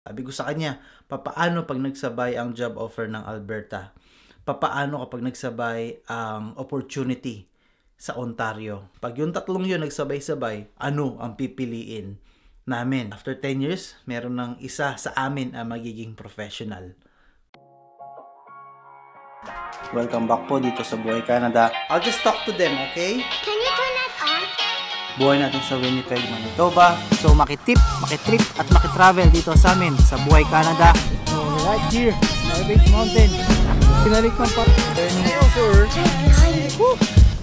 Sabi ko sa kanya, papaano pag nagsabay ang job offer ng Alberta? Papaano kapag nagsabay ang opportunity sa Ontario? Pag yung tatlong yun nagsabay-sabay, ano ang pipiliin namin? After 10 years, meron ng isa sa amin ang magiging professional. Welcome back po dito sa Buhay Canada. I'll just talk to them, okay? Can you turn that on? Buhay natin sa Winnipeg, Manitoba. So makitrip at makitravel dito sa amin sa Buhay Canada. So right here, Norwich Mountain. Pinalik ng turning over.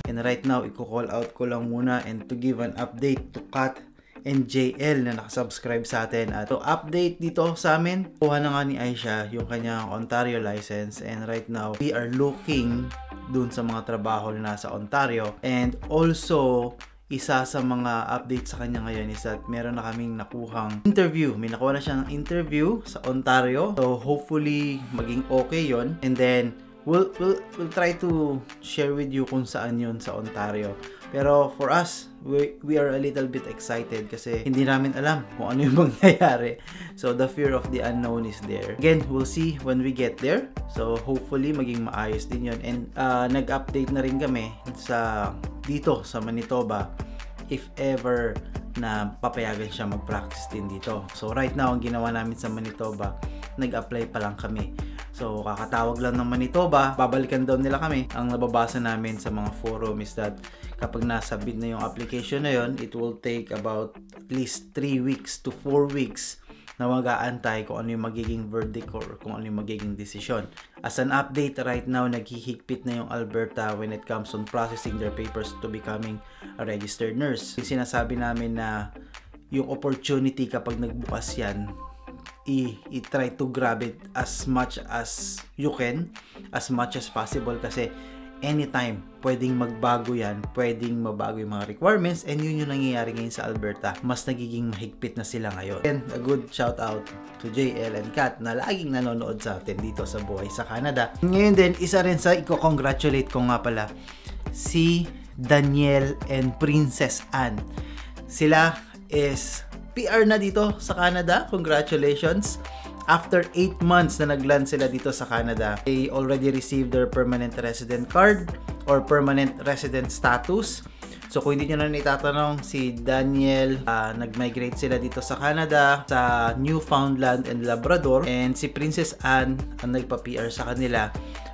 And right now, i-call out ko lang muna and to give an update to Kat and JL na nakasubscribe sa atin. At to update dito sa amin, kuha na nga ni Aisha yung kanyang Ontario license, and right now we are looking dun sa mga trabaho na nasa Ontario. And also, isa sa mga update sa kanya ngayon is that meron na kaming nakuhang interview. May nakuha na siya ng interview sa Ontario. So hopefully maging okay yon. And then we'll try to share with you kung saan yon sa Ontario. Pero for us, we are a little bit excited kasi hindi namin alam kung ano yung mangyayari. So the fear of the unknown is there. Again, we'll see when we get there. So hopefully maging maayos din yon. And nag-update na rin kami sa dito sa Manitoba if ever na papayagan siya mag-practice din dito. So right now, ang ginawa namin sa Manitoba, nag-apply pa lang kami. So kakatawag lang ng Manitoba, babalikan daw nila kami. Ang nababasa namin sa mga forum is that kapag nasubmit na yung application na yon, it will take about at least 3 weeks to 4 weeks na mag-aantay kung ano yung magiging verdict or kung ano yung magiging desisyon. As an update, right now, naghihigpit na yung Alberta when it comes on processing their papers to becoming a registered nurse. Yung sinasabi namin na yung opportunity kapag nagbukas yan, i-try to grab it as much as you can, as much as possible, kasi anytime pwedeng magbago yan, pwedeng mabago yung mga requirements, and yun yung nangyayari ngayon sa Alberta. Mas nagiging mahigpit na sila ngayon. And a good shout out to JL and Kat na laging nanonood sa atin dito sa Buhay sa Canada. Ngayon din, isa rin sa i-congratulate ko nga pala, si Daniel and Princess Anne. Sila is PR na dito sa Canada. Congratulations! After 8 months na nagland sila dito sa Canada, they already received their permanent resident card or permanent resident status. So kung hindi nyo na itatanong, si Daniel, nag-migrate sila dito sa Canada, sa Newfoundland and Labrador. And si Princess Anne ang nagpa-PR sa kanila.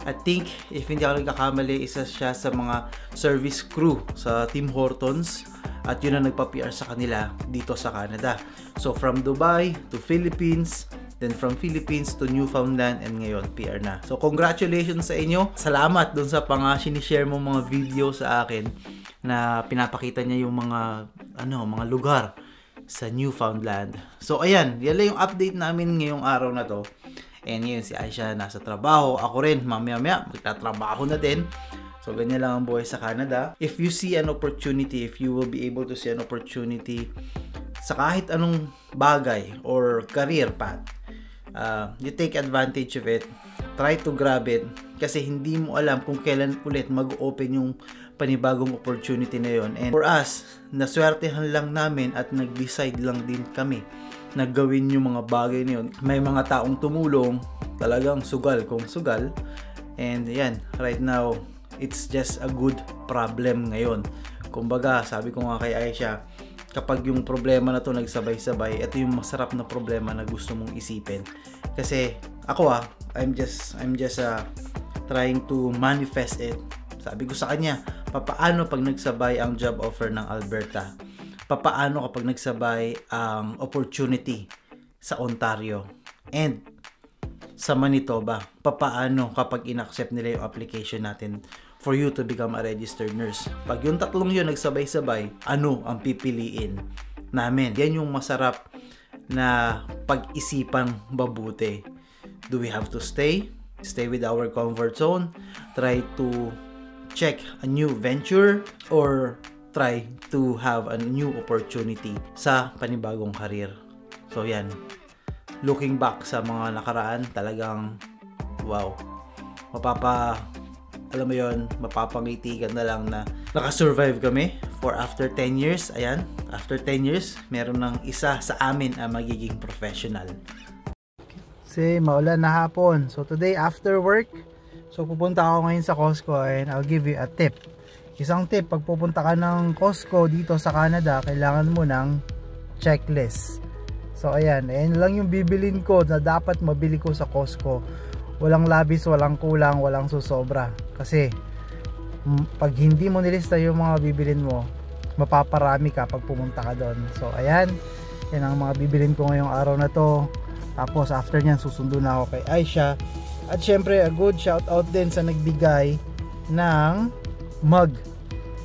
I think, if hindi ako nagkakamali, isa siya sa mga service crew sa Tim Hortons. At yun ang nagpa-PR sa kanila dito sa Canada. So from Dubai to Philippines, then from Philippines to Newfoundland, and ngayon PR na. So congratulations sa inyo. Salamat dun sa sinishare mo mga video sa akin na pinapakita niya yung mga mga lugar sa Newfoundland. So ayan, yan lang yung update namin ngayong araw na to. And yun, si Aisha nasa trabaho. Ako rin, mamaya magtatrabaho na din. So ganyan lang ang buhay sa Canada. If you see an opportunity, if you will be able to see an opportunity sa kahit anong bagay or career path, you take advantage of it, try to grab it, kasi hindi mo alam kung kailan ulit mag-open yung panibagong opportunity na yon. And for us, naswertehan lang namin at nag-decide lang din kami na gawin yung mga bagay na yun. May mga taong tumulong, talagang sugal kung sugal, and yan, right now it's just a good problem ngayon. Kumbaga, sabi ko nga kay Aisha, kapag yung problema na to nagsabay-sabay, ito yung masarap na problema na gusto mong isipin. Kasi ako I'm just trying to manifest it. Sabi ko sa kanya, papaano pag nagsabay ang job offer ng Alberta? Papaano kapag nagsabay ang opportunity sa Ontario and sa Manitoba? Papaano kapag in-accept nila yung application natin for you to become a registered nurse? Pag yung tatlong yun nagsabay-sabay, ano ang pipiliin namin? Yan yung masarap na pag-isipang mabuti. Do we have to stay with our comfort zone, try to check a new venture, or try to have a new opportunity sa panibagong career? So yan, looking back sa mga nakaraan, talagang wow, alam mo yon, mapapangiti ka na lang na nakasurvive kami for after 10 years. Ayan, after 10 years, meron ng isa sa amin ang magiging professional. kasi maulan na hapon. So today after work, so pupunta ako ngayon sa Costco and I'll give you a tip. Isang tip, pag pupunta ka ng Costco dito sa Canada, kailangan mo ng checklist. So ayan lang yung bibilin ko na dapat mabili ko sa Costco. Walang labis, walang kulang, walang susobra. Kasi pag hindi mo nilista yung mga bibilin mo, mapaparami ka pag pumunta ka doon. So ayan, yan ang mga bibilin ko ngayong araw na to. Tapos after nyan susundo na ako kay Aisha. At syempre a good shout out din sa nagbigay ng mug.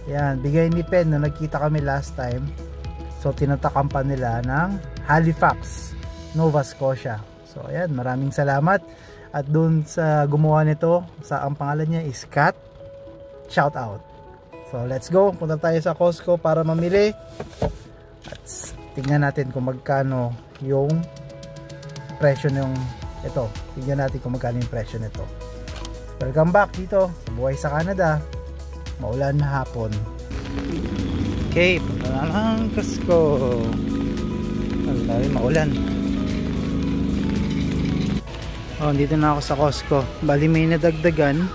Yan, bigay ni Pen na nagkita kami last time. So tinatakam pa nila ng Halifax, Nova Scotia. So ayan, maraming salamat. At dun sa gumawa nito, ang pangalan niya is Kat. Shout out. So let's go, punta tayo sa Costco para mamili. At tingnan natin kung magkano yung presyo ng ito. Tingnan natin kung magkano yung presyo nito. Welcome back dito sa Buhay sa Canada. Maulan na hapon. Okay, punta na lang Costco. Maulan. Oh, dito na ako sa Costco. Bali may nadagdagan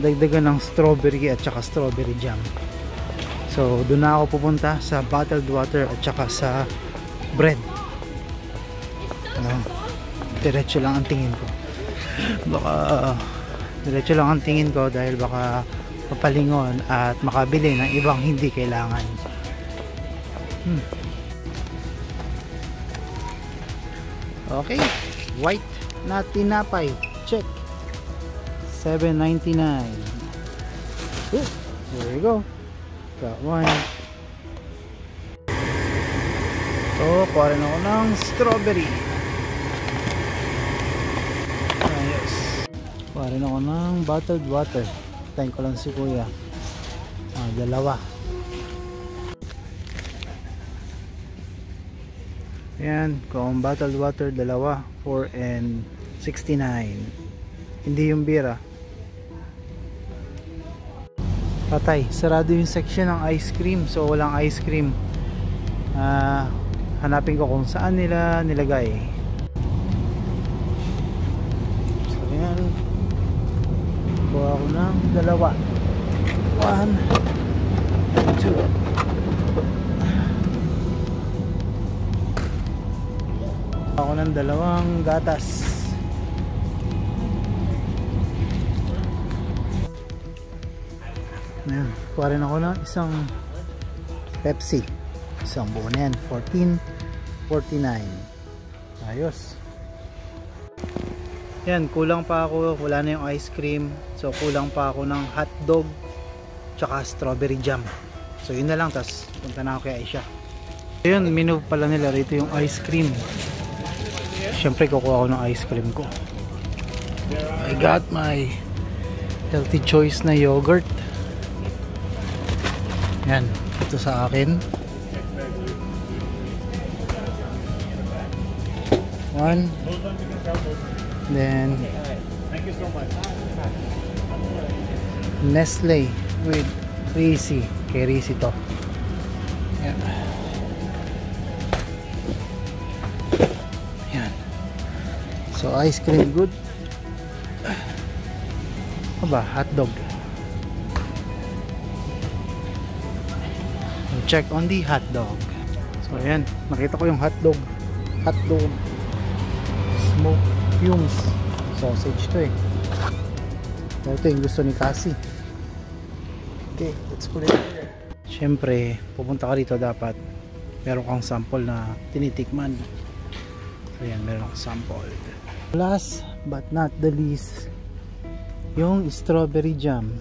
ng strawberry at saka strawberry jam. So doon na ako pupunta sa bottled water at saka sa bread. Diretso lang ang tingin ko. Diretso lang ang tingin ko dahil baka papalingon at makabili ng ibang hindi kailangan. Okay, white na tinapay, check. $7.99. There you go. Got one. So, kuha rin ako ng strawberry. Ayos. Kuha rin ako ng bottled water. Tayin ko lang si kuya. Dalawa. Ayan, kung bottled water, dalawa. $4.69. Hindi yung beer. Patay, sarado yung section ng ice cream. So walang ice cream. Hanapin ko kung saan nila nilagay. So yan, kuha ako ng dalawa. 1, 2. Ako ng dalawang gatas. Ayan, kuha rin ako ng isang Pepsi. Isang buo na yan, $14.49. Ayos. Yan, kulang pa ako, wala na yung ice cream. So kulang pa ako ng hotdog tsaka strawberry jam. So yun na lang, tas punta na ako kay Aisha. Ayun, minove pala nila rito yung ice cream. Siyempre kukuha ako ng ice cream ko. I got my healthy choice na yogurt. Yan, ito sa akin. 1. Then Nestle with Reese. Kay Reese ito. Yan. Yan. So ice cream good. Aba, hotdog. Check on the hotdog. So ayan, nakita ko yung hotdog. Hotdog smoke fumes. Sausage to eh. Ito yung gusto ni Cassie. Okay, let's put it here. Siyempre, pupunta ka rito dapat meron kang sample na tinitikman. So ayan, meron kang sample. Last but not the least, yung strawberry jam.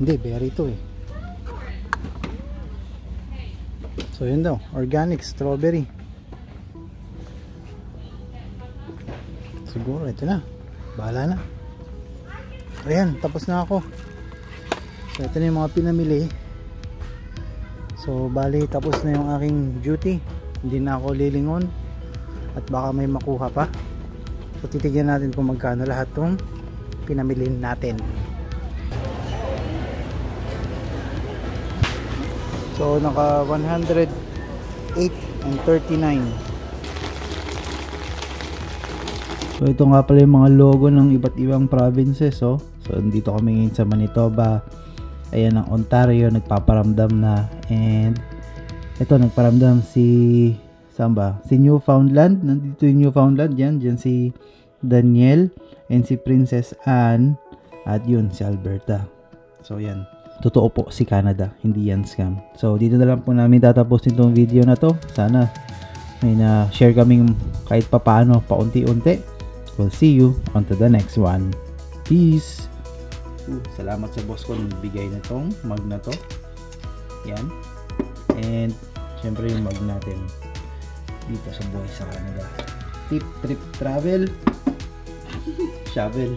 Hindi, berry to eh. So yun daw, organic strawberry. Siguro ito na, bahala na. Ayan, tapos na ako. So ito na yung mga pinamili. So bali tapos na yung aking duty. Hindi na ako lilingon. At baka may makuha pa. So titignan natin kung magkano lahat tong pinamili natin. So naka 108.39. So ito nga pala yung mga logo ng iba't ibang provinces, oh. So dito kami ngayon sa Manitoba. Ayan ang Ontario, nagpaparamdam na. And ito nagparamdam si saan ba? Si Newfoundland. Nandito yung Newfoundland, diyan si Daniel and si Princess Anne at yun si Alberta. So yan. Totoo po si Canada, hindi yan scam. So dito na lang po namin tatapusin itong video na to. Sana may na-share kaming kahit papaano, paunti-unti. We'll see you on to the next one. Peace! Salamat sa boss ko nung bigay na tong mug na to. Yan. And syempre yung mug natin dito sa buhay sa Canada. Tip, trip, travel, shovel.